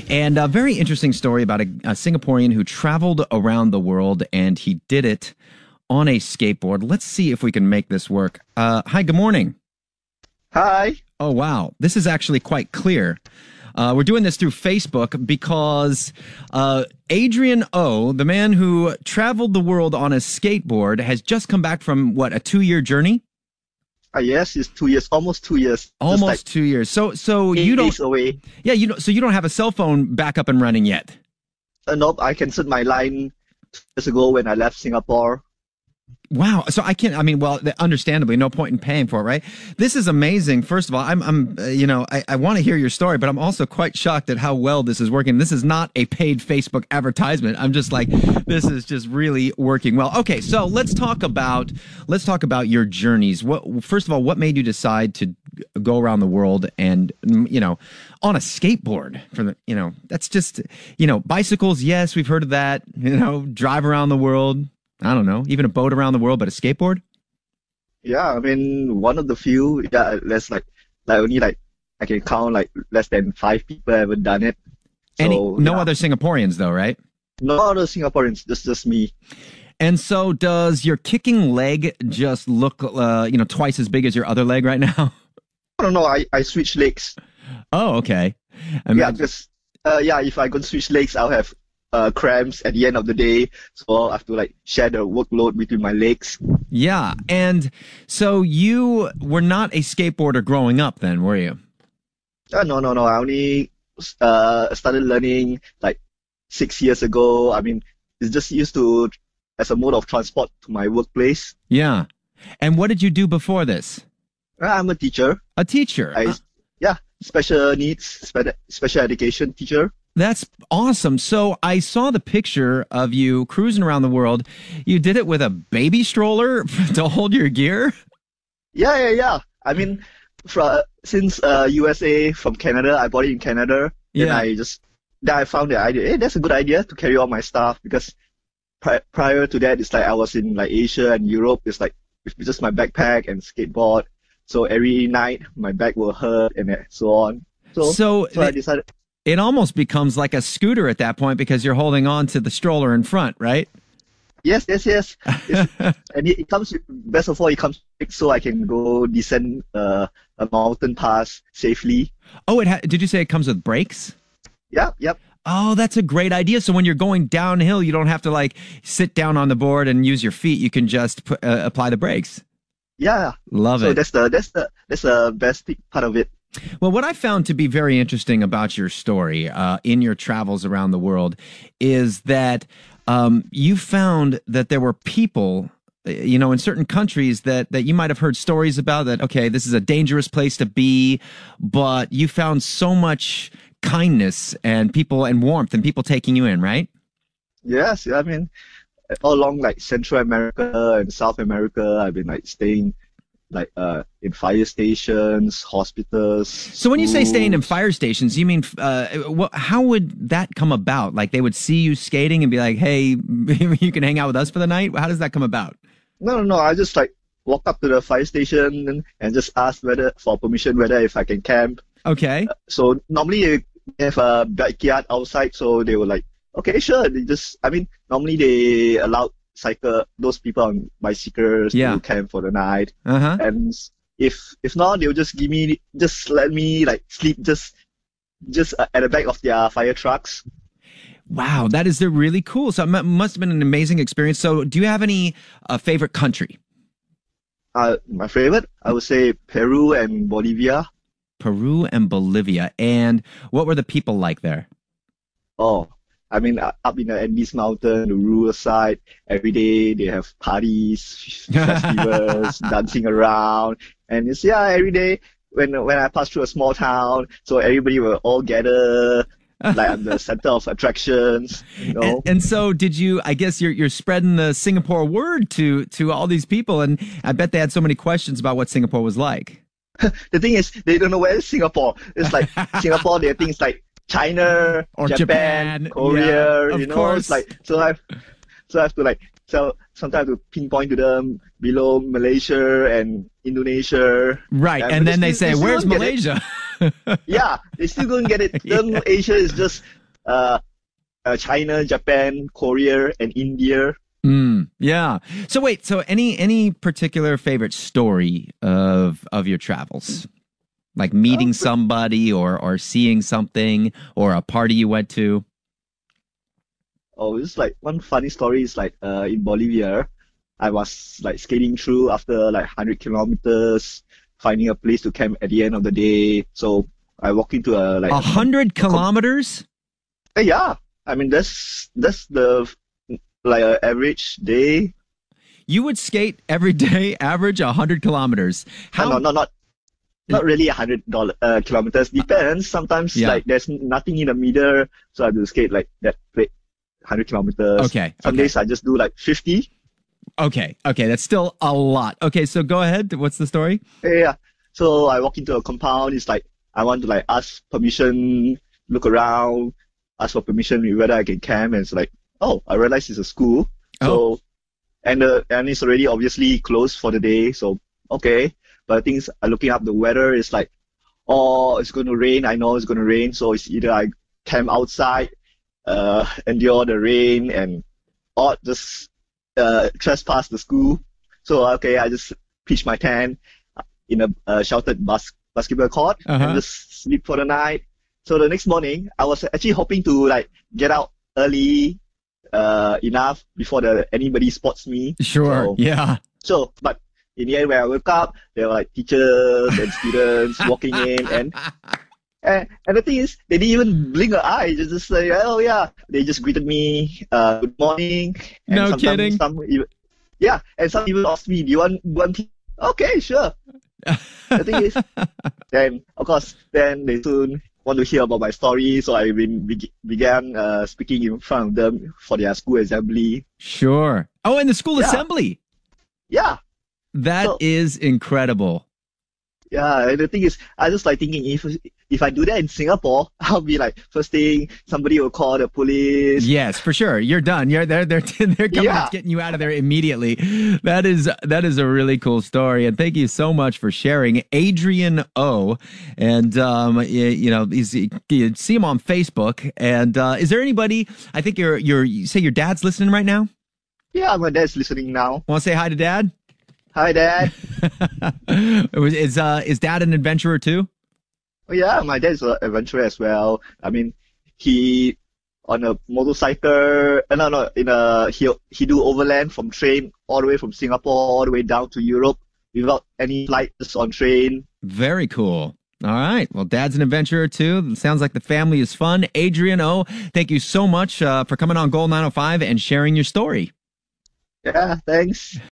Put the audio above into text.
And a very interesting story about a Singaporean who traveled around the world, and he did it on a skateboard. Let's see if we can make this work. Hi, good morning. Hi. Oh, wow. This is actually quite clear. We're doing this through Facebook because Adrian O, the man who traveled the world on a skateboard, has just come back from, what, a 2-year journey? Yes, it's 2 years, almost 2 years. Almost like 2 years. So you 8 don't days away. Yeah, so you don't have a cell phone back up and running yet. Nope, I canceled my line 2 years ago when I left Singapore. Wow. So well, understandably, no point in paying for it, right? This is amazing. First of all, I want to hear your story, but I'm also quite shocked at how well this is working. This is not a paid Facebook advertisement. I'm just like, this is just really working well. Okay. So let's talk about your journeys. First of all, what made you decide to go around the world and, on a skateboard that's just, bicycles. Yes, we've heard of that, drive around the world. I don't know, even a boat around the world, but a skateboard? Yeah, I mean, one of the few, less only I can count less than 5 people haven't done it. So, no other Singaporeans though, right? No other Singaporeans, just me. And so does your kicking leg just look, twice as big as your other leg right now? No, I switch legs. Oh, okay. Because if I go switch legs, I'll have cramps at the end of the day, so I have to share the workload between my legs. Yeah, and so you were not a skateboarder growing up then, were you? No. I only started learning 6 years ago. I mean, it's just used to as a mode of transport to my workplace. Yeah. And what did you do before this? I'm a teacher. A teacher? Special needs, special education teacher. That's awesome. So I saw the picture of you cruising around the world. You did it with a baby stroller to hold your gear? Yeah. I mean, since USA from Canada, I bought it in Canada. Yeah. And I found the idea, hey, that's a good idea to carry all my stuff, because prior to that, it's I was in Asia and Europe. It's with just my backpack and skateboard. So every night my back will hurt and so on. So I decided. It almost becomes like a scooter at that point because you're holding on to the stroller in front, right? Yes. And it comes, best of all, it comes so I can go descend a mountain pass safely. Oh, did you say it comes with brakes? Yeah, yep. Oh, that's a great idea. So when you're going downhill, you don't have to sit down on the board and use your feet. You can just apply the brakes. Yeah. Love it. So that's the best part of it. Well, what I found to be very interesting about your story in your travels around the world is that you found that there were people, in certain countries that you might have heard stories about that, okay, this is a dangerous place to be, but you found so much kindness and people and warmth and people taking you in, right? Yes. I mean, all along Central America and South America, I've been staying in fire stations, hospitals. So when you say staying in fire stations, you mean how would that come about? They would see you skating and be like, "Hey, you can hang out with us for the night." How does that come about? No. I just walk up to the fire station and just ask for permission whether if I can camp. Okay. So normally they have a backyard outside, so they were okay, sure. Normally they allow those people on bicycles to camp for the night. Uh-huh. And if not, they'll just let me sleep just at the back of their fire trucks. Wow, that is really cool. So it must have been an amazing experience. So do you have any favorite country? My favorite, I would say Peru and Bolivia. Peru and Bolivia. And what were the people like there? Oh, I mean, up in the Andes Mountain, the rural side, every day they have parties, festivals, dancing around. And it's, every day when I pass through a small town, so everybody will all gather, I'm the center of attractions, And so did you, I guess you're spreading the Singapore word to all these people, and I bet they had so many questions about what Singapore was like. The thing is, they don't know where is Singapore. It's Singapore, they think it's China or Japan, Korea, of course. So I have to sometimes to pinpoint to them below Malaysia and Indonesia. Right, and then they say, "Where's Malaysia?" Yeah, they still don't get it. Then Asia is just China, Japan, Korea, and India. Yeah. So wait, so any particular favorite story of your travels? Like meeting somebody or seeing something or a party you went to? Oh, it's like one funny story is like in Bolivia, I was like skating through after like 100 kilometers, finding a place to camp at the end of the day. So I walk into a like 100 kilometers? yeah. I mean that's the like average day. You would skate every day, average 100 kilometers. How? No, not really $100 kilometers. Depends. Sometimes Yeah. like there's nothing in the middle, so I do skate like that 100 kilometers. Okay. Some Okay. days I just do like 50. Okay. Okay. That's still a lot. Okay. So go ahead. What's the story? Yeah. So I walk into a compound. It's like I want to like ask permission, look around, ask for permission whether I can camp. And it's like, oh, I realize it's a school. So and it's already obviously closed for the day. So okay. But things are looking up the weather. It's like, oh, it's going to rain. I know it's going to rain. So it's either I camp outside, endure the rain, or just trespass the school. So okay, I just pitch my tent in a sheltered basketball court and just sleep for the night. So the next morning, I was actually hoping to like get out early enough before anybody spots me. Sure. Yeah. So, but in the end, when I woke up, there were like teachers and students walking in, and the thing is, they didn't even blink an eye. They just say, "Oh yeah," they just greeted me, "Good morning." And No kidding. Yeah, and some even asked me, "Do you want tea?" Okay, sure. The thing is, then of course, then they soon want to hear about my story, so I began speaking in front of them for their school assembly. Sure. Oh, and the school assembly. Yeah. That is incredible. Yeah, and the thing is, I just like thinking if I do that in Singapore, I'll be like first thing somebody will call the police. Yes, for sure. You're done. They're coming and getting you out of there immediately. That is a really cool story, and thank you so much for sharing, Adrian O. And you see him on Facebook. And is there anybody? I think you say your dad's listening right now. Yeah, my dad's listening now. Want to say hi to Dad? Hi, Dad. Is Dad an adventurer too? Oh, yeah, my dad's an adventurer as well. I mean, he on a motorcycle. He do overland from train all the way from Singapore all the way down to Europe without any flights on train. Very cool. All right. Well, Dad's an adventurer too. Sounds like the family is fun. Adrian O, thank you so much for coming on Gold 905 and sharing your story. Yeah, thanks.